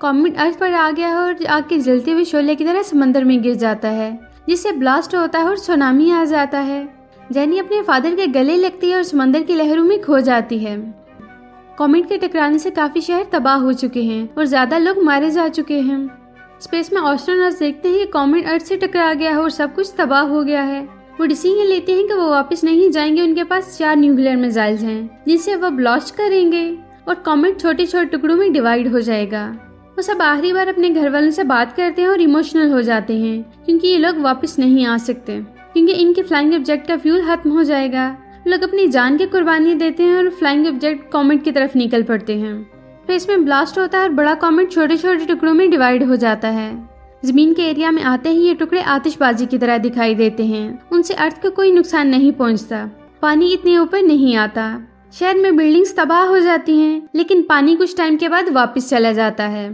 Comet अर्थ पर आ गया है और आग के जलते हुए शोले की तरह समंदर में गिर जाता है, जिससे ब्लास्ट होता है और सुनामी आ जाता है। जेनी अपने फादर के गले लगती है और समंदर की लहरों में खो जाती है। कॉमेट के टकराने से काफी शहर तबाह हो चुके हैं और ज्यादा लोग मारे जा चुके हैं। स्पेस में एस्ट्रोनॉट्स देखते हैं कि कॉमेट अर्थ से टकरा गया है और सब कुछ तबाह हो गया है। वो डिसीजन लेते हैं कि वो वापस नहीं जाएंगे। उनके पास 4 न्यूक्लियर मिसाइल्स हैं जिनसे वो ब्लास्ट करेंगे और कॉमेट छोटे छोटे टुकड़ों में डिवाइड हो जाएगा। वो सब आखिरी बार अपने घर वालों से बात करते हैं और इमोशनल हो जाते हैं क्योंकि ये लोग वापस नहीं आ सकते, क्योंकि इनके फ्लाइंग ऑब्जेक्ट का फ्यूल खत्म हो जाएगा। लोग अपनी जान की कुर्बानी देते हैं और फ्लाइंग ऑब्जेक्ट कॉमेट की तरफ निकल पड़ते हैं। फिर इसमें ब्लास्ट होता है और बड़ा कॉमेट छोटे छोटे टुकड़ों में डिवाइड हो जाता है। जमीन के एरिया में आते ही ये टुकड़े आतिशबाजी की तरह दिखाई देते हैं। उनसे अर्थ को कोई नुकसान नहीं पहुंचता। पानी इतने ऊपर नहीं आता। शहर में बिल्डिंग्स तबाह हो जाती हैं, लेकिन पानी कुछ टाइम के बाद वापस चला जाता है।